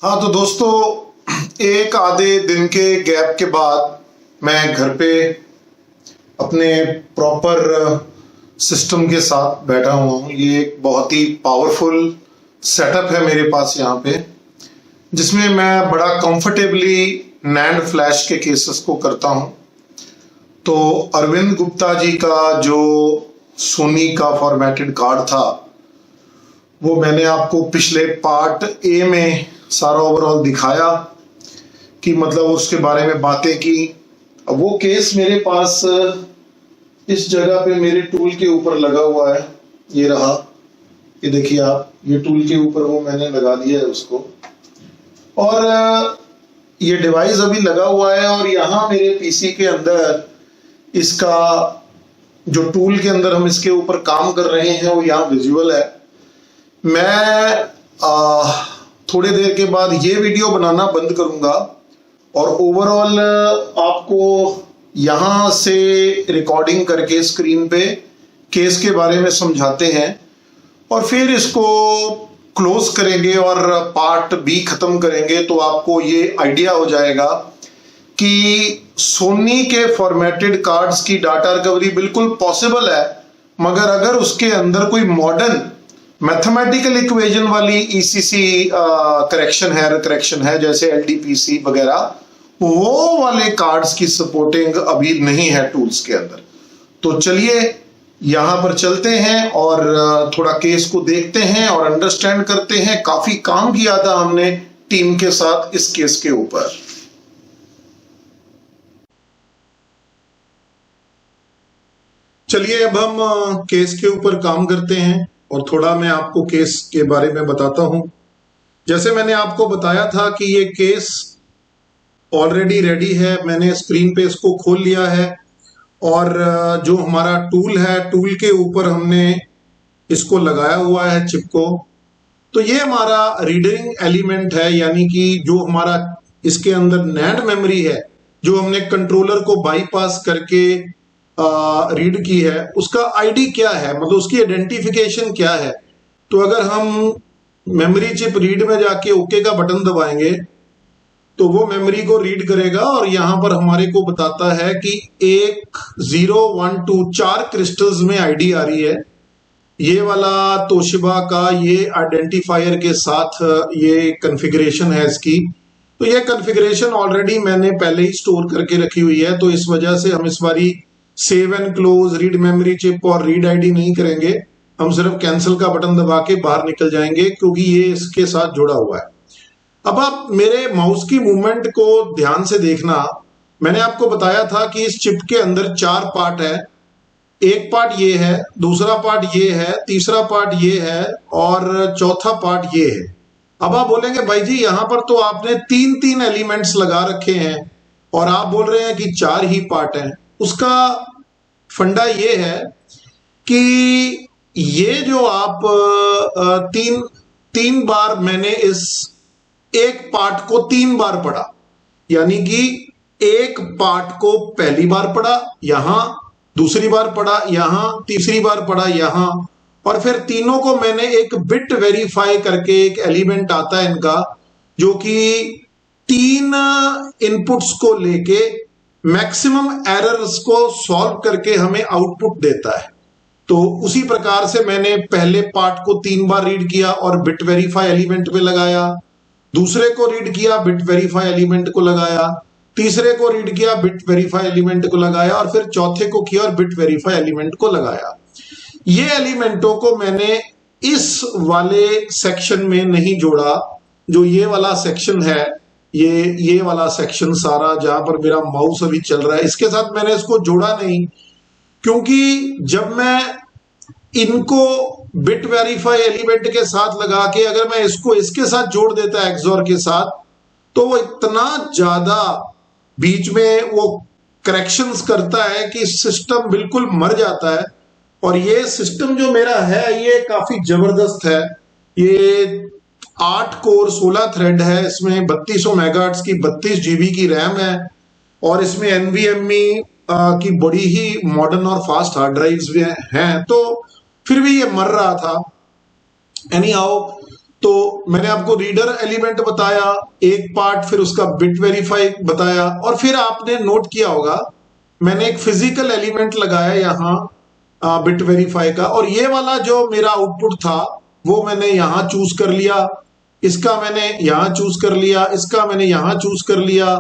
हाँ तो दोस्तों, एक आधे दिन के गैप के बाद मैं घर पे अपने प्रॉपर सिस्टम के साथ बैठा हुआ हूँ। ये एक बहुत ही पावरफुल सेटअप है मेरे पास यहाँ पे, जिसमें मैं बड़ा कंफर्टेबली नैंड फ्लैश के केसेस को करता हूँ। तो अरविंद गुप्ता जी का जो सोनी का फॉर्मेटेड कार्ड था, वो मैंने आपको पिछले पार्ट ए में सारा ओवरऑल दिखाया कि मतलब उसके बारे में बातें की। अब वो केस मेरे पास इस जगह पे मेरे टूल के ऊपर लगा हुआ है। ये रहा, ये देखिए आप, ये टूल के ऊपर वो मैंने लगा दिया है उसको, और ये डिवाइस अभी लगा हुआ है। और यहाँ मेरे पीसी के अंदर इसका जो टूल के अंदर हम इसके ऊपर काम कर रहे हैं वो यहाँ विजुअल है। मैं थोड़ी देर के बाद ये वीडियो बनाना बंद करूंगा और ओवरऑल आपको यहाँ से रिकॉर्डिंग करके स्क्रीन पे केस के बारे में समझाते हैं, और फिर इसको क्लोज करेंगे और पार्ट बी खत्म करेंगे। तो आपको ये आइडिया हो जाएगा कि सोनी के फॉर्मेटेड कार्ड्स की डाटा रिकवरी बिल्कुल पॉसिबल है, मगर अगर उसके अंदर कोई मॉडर्न मैथमेटिकल इक्वेशन वाली ईसीसी करेक्शन है जैसे एलडीपीसी वगैरह, वो वाले कार्ड्स की सपोर्टिंग अभी नहीं है टूल्स के अंदर। तो चलिए यहां पर चलते हैं और थोड़ा केस को देखते हैं और अंडरस्टैंड करते हैं। काफी काम किया था हमने टीम के साथ इस केस के ऊपर। चलिए अब हम केस के ऊपर काम करते हैं और थोड़ा मैं आपको केस के बारे में बताता हूं। जैसे मैंने आपको बताया था कि ये केस ऑलरेडी रेडी है, मैंने स्क्रीन पे इसको खोल लिया है, और जो हमारा टूल है, टूल के ऊपर हमने इसको लगाया हुआ है चिप को। तो ये हमारा रीडिंग एलिमेंट है, यानी कि जो हमारा इसके अंदर नैंड मेमोरी है, जो हमने कंट्रोलर को बाईपास करके रीड की है, उसका आईडी क्या है, मतलब उसकी आइडेंटिफिकेशन क्या है। तो अगर हम मेमोरी चिप रीड में जाके ओके का बटन दबाएंगे तो वो मेमोरी को रीड करेगा, और यहां पर हमारे को बताता है कि 1 0 1 2 4 क्रिस्टल्स में आईडी आ रही है। ये वाला तोशिबा का ये आइडेंटिफायर के साथ ये कॉन्फ़िगरेशन है इसकी। तो ये कॉन्फ़िगरेशन ऑलरेडी मैंने पहले ही स्टोर करके रखी हुई है, तो इस वजह से हम इस बारी save and close, read memory chip और रीड आईडी नहीं करेंगे। हम सिर्फ कैंसिल का बटन दबा के बाहर निकल जाएंगे, क्योंकि ये इसके साथ जुड़ा हुआ है। अब आप मेरे माउस की मूवमेंट को ध्यान से देखना। मैंने आपको बताया था कि इस चिप के अंदर 4 पार्ट है। एक पार्ट ये है, दूसरा पार्ट ये है, तीसरा पार्ट ये है और चौथा पार्ट ये है। अब आप बोलेंगे भाई जी यहां पर तो आपने 3 एलिमेंट्स लगा रखे हैं और आप बोल रहे हैं कि 4 ही पार्ट हैं। उसका फंडा ये है कि ये जो आप तीन बार मैंने इस एक पार्ट को 3 बार पढ़ा, यानी कि एक पार्ट को पहली बार पढ़ा यहां, दूसरी बार पढ़ा यहां, तीसरी बार पढ़ा यहां, और फिर तीनों को मैंने एक बिट वेरीफाई करके, एक एलिमेंट आता है इनका जो कि 3 इनपुट्स को लेके मैक्सिमम एरर्स को सॉल्व करके हमें आउटपुट देता है। तो उसी प्रकार से मैंने पहले पार्ट को 3 बार रीड किया और बिट वेरीफाई एलिमेंट पे लगाया, दूसरे को रीड किया, बिट वेरीफाई एलिमेंट को लगाया, तीसरे को रीड किया, बिट वेरीफाई एलिमेंट को लगाया, और फिर चौथे को किया और बिट वेरीफाई एलिमेंट को लगाया। ये एलिमेंटों को मैंने इस वाले सेक्शन में नहीं जोड़ा, जो ये वाला सेक्शन है, ये वाला सेक्शन सारा जहां पर मेरा माउस अभी चल रहा है, इसके साथ मैंने इसको जोड़ा नहीं, क्योंकि जब मैं इनको बिट वेरीफाई एलिमेंट के साथ लगा के अगर मैं इसको इसके साथ जोड़ देता एक्सॉर के साथ, तो वो इतना ज्यादा बीच में वो करेक्शंस करता है कि सिस्टम बिल्कुल मर जाता है। और ये सिस्टम जो मेरा है ये काफी जबरदस्त है। ये 8 कोर 16 थ्रेड है, इसमें 3200 मेगाहर्ट्ज की 32 GB की रैम है, और इसमें NVMe की बड़ी ही मॉडर्न और फास्ट हार्ड ड्राइव्स भी हैं। तो फिर भी ये मर रहा था। एनी हाउ, तो मैंने आपको रीडर एलिमेंट बताया एक पार्ट, फिर उसका बिट वेरीफाई बताया, और फिर आपने नोट किया होगा मैंने एक फिजिकल एलिमेंट लगाया यहाँ बिट वेरीफाई का, और ये वाला जो मेरा आउटपुट था वो मैंने यहाँ चूज कर लिया, इसका मैंने यहाँ चूज कर लिया, इसका मैंने यहाँ चूज कर लिया,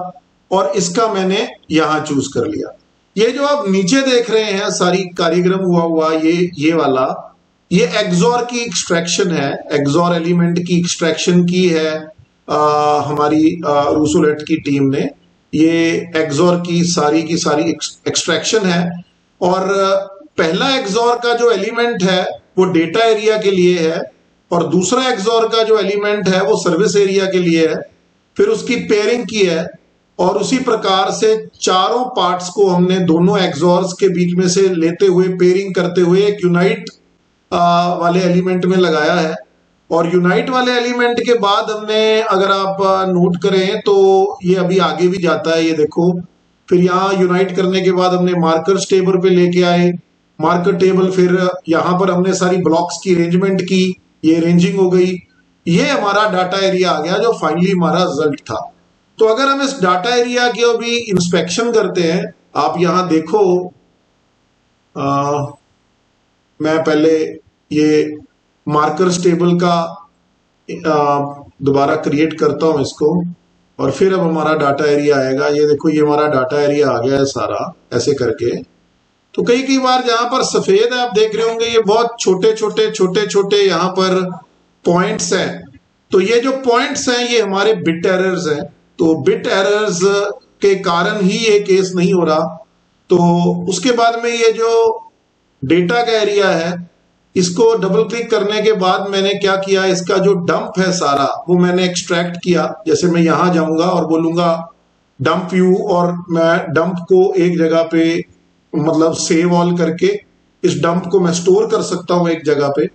और इसका मैंने यहाँ चूज कर लिया। ये जो आप नीचे देख रहे हैं सारी कार्यक्रम हुआ ये वाला, ये एक्सॉर की एक्सट्रैक्शन है, एक्सॉर एलिमेंट की एक्सट्रैक्शन की है हमारी रूसोलेट की टीम ने। ये एक्सॉर की सारी एक्सट्रैक्शन है, और पहला एक्सॉर का जो एलिमेंट है वो डेटा एरिया के लिए है, और दूसरा एक्सॉर का जो एलिमेंट है वो सर्विस एरिया के लिए है। फिर उसकी पेयरिंग की है, और उसी प्रकार से चारों पार्ट्स को हमने दोनों एक्सॉर्स के बीच में से लेते हुए पेयरिंग करते हुए एक यूनाइट वाले एलिमेंट में लगाया है। और यूनाइट वाले एलिमेंट के बाद हमने, अगर आप नोट करें तो ये अभी आगे भी जाता है, ये देखो। फिर यहाँ यूनाइट करने के बाद हमने मार्कर्स टेबल पे लेके आए, मार्कर टेबल, फिर यहाँ पर हमने सारी ब्लॉक्स की अरेंजमेंट की, ये अरेंजिंग हो गई, ये हमारा डाटा एरिया आ गया जो फाइनली हमारा रिजल्ट था। तो अगर हम इस डाटा एरिया की अभी इंस्पेक्शन करते हैं, आप यहाँ देखो, मैं पहले ये मार्कर्स टेबल का दोबारा क्रिएट करता हूं इसको, और फिर अब हमारा डाटा एरिया आएगा। ये देखो, ये हमारा डाटा एरिया आ गया है सारा ऐसे करके। तो कई बार जहां पर सफेद है आप देख रहे होंगे, ये बहुत छोटे छोटे यहाँ पर पॉइंट्स हैं। तो ये जो पॉइंट्स हैं ये हमारे बिट एरर्स हैं। तो बिट एरर्स के कारण ही ये केस नहीं हो रहा। तो उसके बाद में ये जो डेटा का एरिया है, इसको डबल क्लिक करने के बाद मैंने क्या किया, इसका जो डंप है सारा वो मैंने एक्सट्रैक्ट किया। जैसे मैं यहां जाऊंगा और बोलूंगा डंप व्यू, और मैं डंप को एक जगह पे मतलब सेव ऑल करके इस डंप को मैं स्टोर कर सकता हूं एक जगह पे।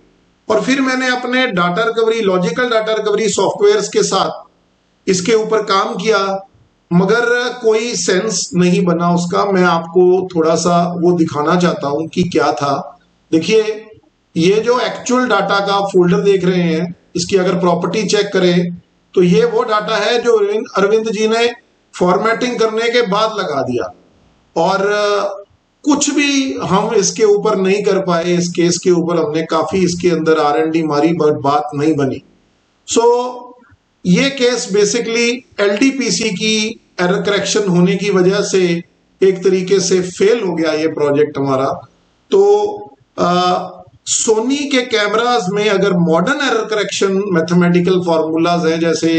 और फिर मैंने अपने data recovery, logical data recovery softwares के साथ इसके ऊपर काम किया, मगर कोई सेंस नहीं बना उसका। मैं आपको थोड़ा सा वो दिखाना चाहता हूं कि क्या था। देखिए, ये जो एक्चुअल डाटा का फोल्डर देख रहे हैं, इसकी अगर प्रॉपर्टी चेक करें तो ये वो डाटा है जो अरविंद जी ने फॉर्मेटिंग करने के बाद लगा दिया, और कुछ भी हम इसके ऊपर नहीं कर पाए। इस केस के ऊपर हमने काफी इसके अंदर R&D मारी, बट बात नहीं बनी। सो ये केस बेसिकली LDPC की एरर करेक्शन होने की वजह से एक तरीके से फेल हो गया ये प्रोजेक्ट हमारा। तो सोनी के कैमरास में अगर modern error correction mathematical formulas हैं, जैसे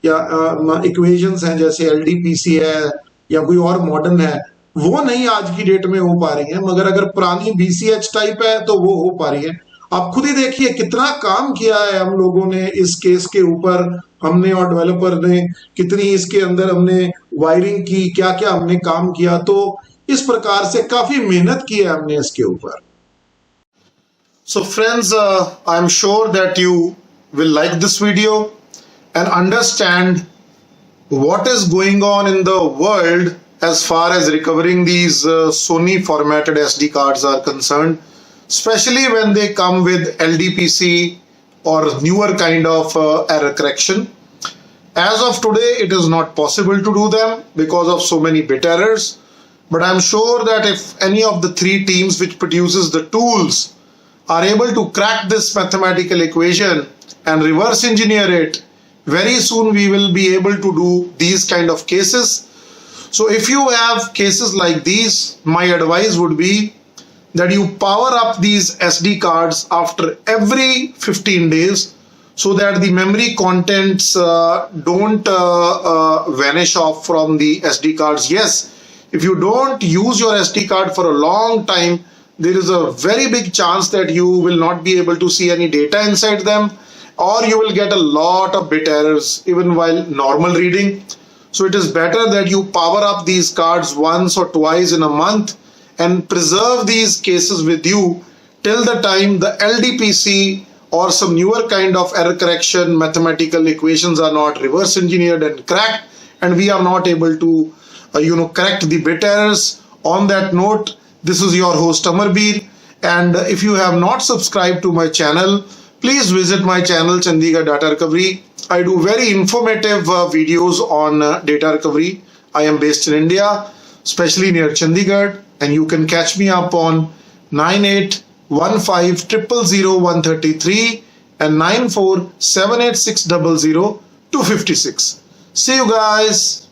या इक्वेशंस हैं, जैसे LDPC है या कोई और मॉडर्न है, वो नहीं आज की डेट में हो पा रही है, मगर अगर पुरानी BCH टाइप है तो वो हो पा रही है। आप खुद ही देखिए कितना काम किया है हम लोगों ने इस केस के ऊपर, हमने और डेवलपर ने कितनी इसके अंदर हमने वायरिंग की, क्या क्या हमने काम किया। तो इस प्रकार से काफी मेहनत की है हमने इसके ऊपर। So friends, I'm sure that you will like this video and understand what is going on in the world as far as recovering these Sony formatted SD cards are concerned, especially when they come with LDPC or newer kind of error correction. As of today, it is not possible to do them because of so many bit errors, but I'm sure that if any of the three teams which produces the tools are able to crack this mathematical equation and reverse engineer it, very soon we will be able to do these kind of cases. So if you have cases like these, my advice would be that you power up these SD cards after every 15 days so that the memory contents don't vanish off from the SD cards. Yes, if you don't use your SD card for a long time, there is a very big chance that you will not be able to see any data inside them, or you will get a lot of bit errors even while normal reading. So it is better that you power up these cards once or twice in a month and preserve these cases with you till the time the LDPC or some newer kind of error correction mathematical equations are not reverse engineered and cracked, and we are not able to correct the bit errors. On that note, this is your host Amarbeer, and if you have not subscribed to my channel, please visit my channel Chandigarh Data Recovery. I do very informative videos on data recovery. I am based in India, especially near Chandigarh, and you can catch me up on 9815000133 and 9478600256. See you guys.